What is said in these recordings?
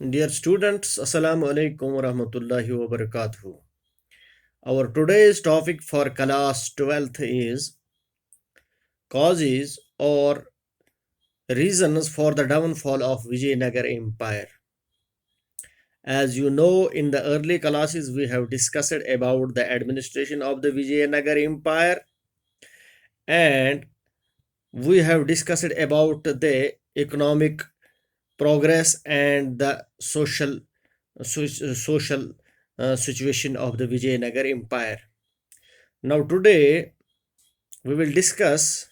Dear students, Assalamu alaikum wa rahmatullahi wa barakatuh. Our today's topic for class 12th is causes or reasons for the downfall of Vijayanagar Empire. As you know, in the early classes we have discussed about the administration of the Vijayanagar Empire, and we have discussed about the economic progress and the social situation of the Vijayanagar Empire. Now today we will discuss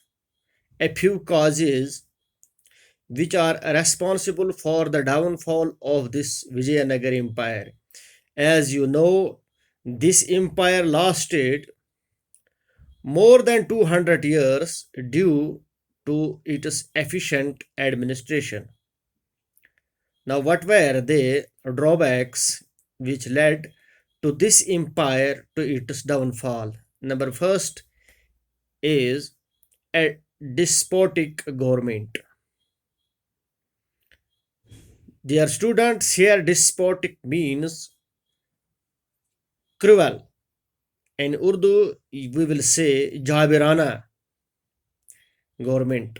a few causes which are responsible for the downfall of this Vijayanagar Empire. As you know, this empire lasted more than 200 years due to its efficient administration. Now, what were the drawbacks which led to this empire to its downfall? Number first is a despotic government. Dear students, here despotic means cruel. In Urdu, we will say Jabirana government.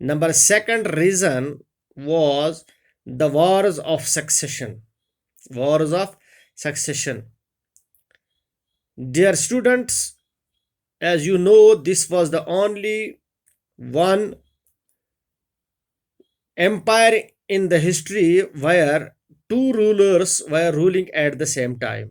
Number second reason was the wars of succession. Dear students, as you know, this was the only one empire in the history where two rulers were ruling at the same time.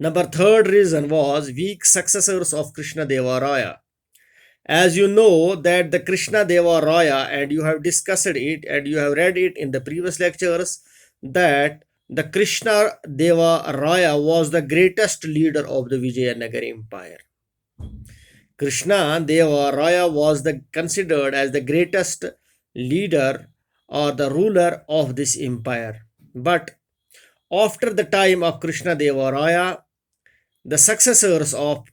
Number third reason was weak successors of Krishna Deva Raya. As you know that the Krishna Deva Raya, and you have discussed it and you have read it in the previous lectures, that the Krishna Deva Raya was the greatest leader of the Vijayanagar Empire. Krishna Deva Raya was considered as the greatest leader or the ruler of this empire. But after the time of Krishna Deva Raya, the successors of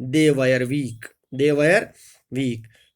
they were weak.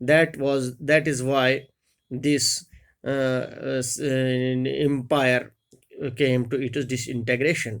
that is why this empire came to its disintegration.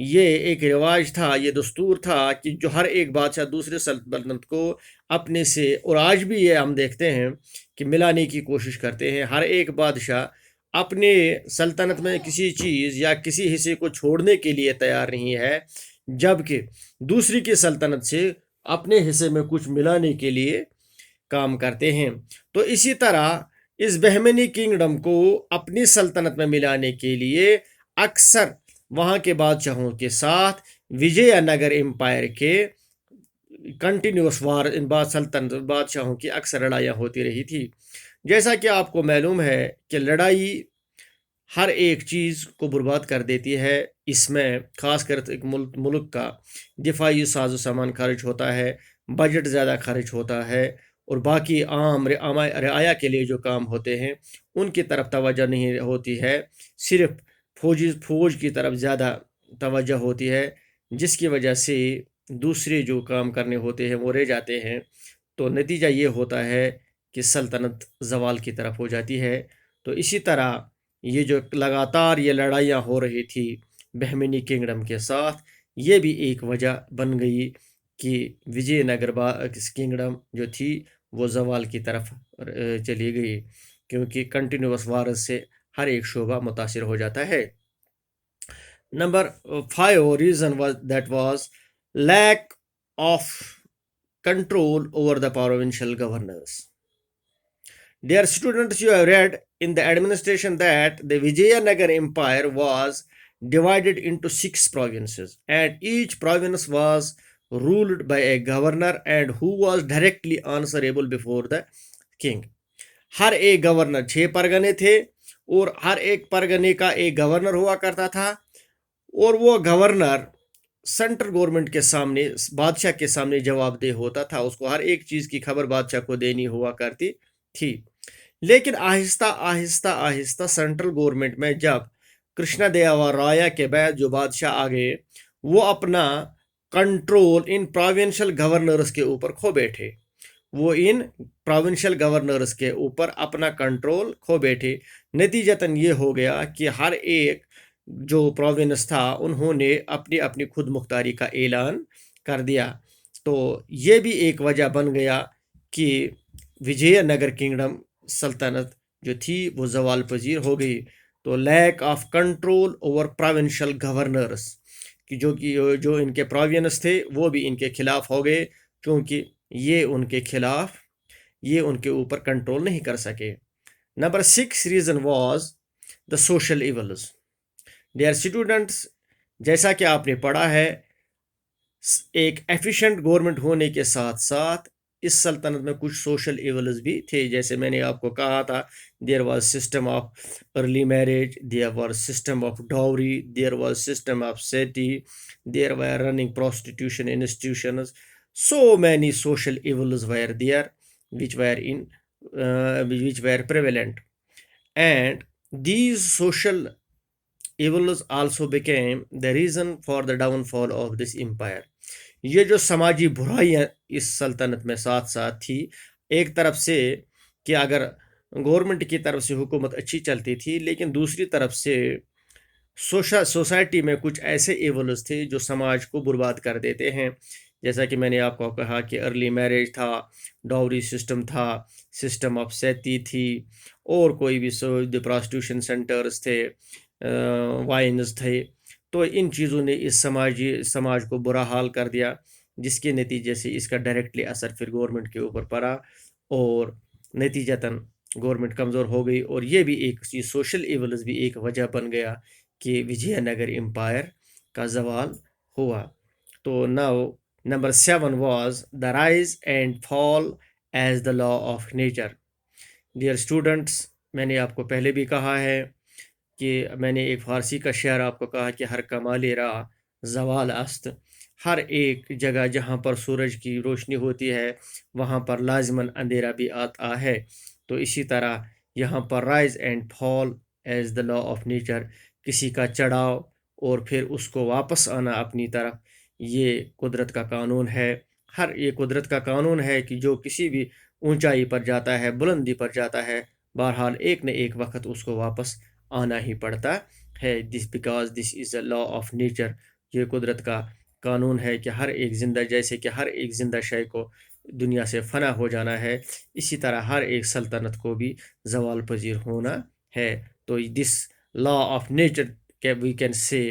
یہ ایک رواج تھا، یہ دستور تھا کہ جو ہر ایک بادشاہ دوسرے سلطنت کو اپنے سے، اور آج بھی یہ ہم دیکھتے ہیں کہ ملانے کی کوشش کرتے ہیں، ہر ایک بادشاہ اپنے سلطنت میں کسی چیز یا کسی حصے کو چھوڑنے کے لیے تیار نہیں ہے، جبکہ دوسری کی سلطنت سے اپنے حصے میں کچھ ملانے کے لیے کام کرتے ہیں۔ تو اسی طرح اس بہمنی کنگڈم کو اپنی سلطنت میں ملانے کے لیے اکثر وہاں کے بادشاہوں کے ساتھ وجے نگر امپائر کے کنٹینیوس وار ان سلطنت بادشاہوں کی اکثر لڑائیاں ہوتی رہی تھی۔ جیسا کہ آپ کو معلوم ہے کہ لڑائی ہر ایک چیز کو برباد کر دیتی ہے، اس میں خاص کر ایک ملک کا دفاعی ساز و سامان خرچ ہوتا ہے، بجٹ زیادہ خرچ ہوتا ہے، اور باقی عام رعایا کے لیے جو کام ہوتے ہیں ان کی طرف توجہ نہیں ہوتی ہے، صرف فوج کی طرف زیادہ توجہ ہوتی ہے، جس کی وجہ سے دوسرے جو کام کرنے ہوتے ہیں وہ رہ جاتے ہیں۔ تو نتیجہ یہ ہوتا ہے کہ سلطنت زوال کی طرف ہو جاتی ہے۔ تو اسی طرح یہ جو لگاتار یہ لڑائیاں ہو رہی تھی بہمنی کنگڈم کے ساتھ، یہ بھی ایک وجہ بن گئی کہ وجے نگر کنگڈم جو تھی وہ زوال کی طرف چلی گئی، کیونکہ کنٹینیوس وارز سے ہر ایک شعبہ متاثر ہو جاتا ہے۔ Number 5 reason was lack of control over the provincial governors. Dear students, you have read in the administration that the Vijayanagar Empire was divided into 6 provinces, and each province was ruled by a governor and who was directly answerable before the king. ہر ایک governor 6 پرگنے تھے، اور ہر ایک پرگنے کا ایک governor ہوا کرتا تھا، اور وہ گورنر سینٹرل گورنمنٹ کے سامنے، بادشاہ کے سامنے جواب دہ ہوتا تھا، اس کو ہر ایک چیز کی خبر بادشاہ کو دینی ہوا کرتی تھی۔ لیکن آہستہ آہستہ آہستہ سینٹرل گورنمنٹ میں جب کرشنا دیوا رایا کے بعد جو بادشاہ آ گئے، وہ اپنا کنٹرول ان پروونشل گورنرز کے اوپر کھو بیٹھے، وہ ان پروونشل گورنرز کے اوپر اپنا کنٹرول کھو بیٹھے۔ نتیجتاً یہ ہو گیا کہ ہر ایک جو پروونس تھا انہوں نے اپنی اپنی خود مختاری کا اعلان کر دیا۔ تو یہ بھی ایک وجہ بن گیا کہ وجے نگر کنگڈم سلطنت جو تھی وہ زوال پذیر ہو گئی۔ تو lack of control over provincial governors کہ جو ان کے پروونس تھے وہ بھی ان کے خلاف ہو گئے، کیونکہ یہ ان کے اوپر کنٹرول نہیں کر سکے۔ Number 6 reason was the social evils. Dear students, جیسا کہ آپ نے پڑھا ہے، ایک ایفیشینٹ گورنمنٹ ہونے کے ساتھ ساتھ اس سلطنت میں کچھ سوشل ایولز بھی تھے، جیسے میں نے آپ کو کہا تھا، there was system of early marriage, there was system of dowry, there was system of sati, there were running prostitution institutions. So many social evils were there which were prevalent, and these social evils also became the reason for the downfall of this empire. یہ جو سماجی برائیاں اس سلطنت میں ساتھ ساتھ تھی، ایک طرف سے کہ اگر گورنمنٹ کی طرف سے حکومت اچھی چلتی تھی، لیکن دوسری طرف سے سوسائٹی میں کچھ ایسے ایولز تھے جو سماج کو برباد کر دیتے ہیں، جیسا کہ میں نے آپ کو کہا کہ ارلی میرج تھا، ڈاوری سسٹم تھا، سسٹم آف سیتی تھی، اور کوئی بھی پراسٹیوشن سینٹرز تھے، وائنز تھے۔ تو ان چیزوں نے اس سماج کو برا حال کر دیا، جس کے نتیجے سے اس کا ڈائریکٹلی اثر پھر گورنمنٹ کے اوپر پڑا، اور نتیجتاً گورنمنٹ کمزور ہو گئی، اور یہ بھی ایک سوشل ایولز بھی ایک وجہ بن گیا کہ وجے نگر امپائر کا زوال ہوا۔ تو now number 7 was the rise and fall is the law of nature. Dear students, میں نے آپ کو پہلے بھی کہا ہے کہ میں نے ایک فارسی کا شعر آپ کو کہا کہ ہر کمال راہ زوال است، ہر ایک جگہ جہاں پر سورج کی روشنی ہوتی ہے وہاں پر لازماً اندھیرا بھی آتا ہے۔ تو اسی طرح یہاں پر rise and fall is the law of nature, کسی کا چڑھاؤ اور پھر اس کو واپس آنا اپنی طرف، یہ قدرت کا قانون ہے۔ یہ قدرت کا قانون ہے کہ جو کسی بھی اونچائی پر جاتا ہے، بلندی پر جاتا ہے، بہرحال ایک نہ ایک وقت اس کو واپس آنا ہی پڑتا ہے۔ Because this is a law of nature, یہ قدرت کا قانون ہے کہ ہر ایک زندہ، جیسے کہ ہر ایک زندہ شے کو دنیا سے فنا ہو جانا ہے، اسی طرح ہر ایک سلطنت کو بھی زوال پذیر ہونا ہے. تو this law of nature we can say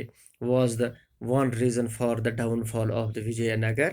was the one reason for the downfall of the Vijayanagar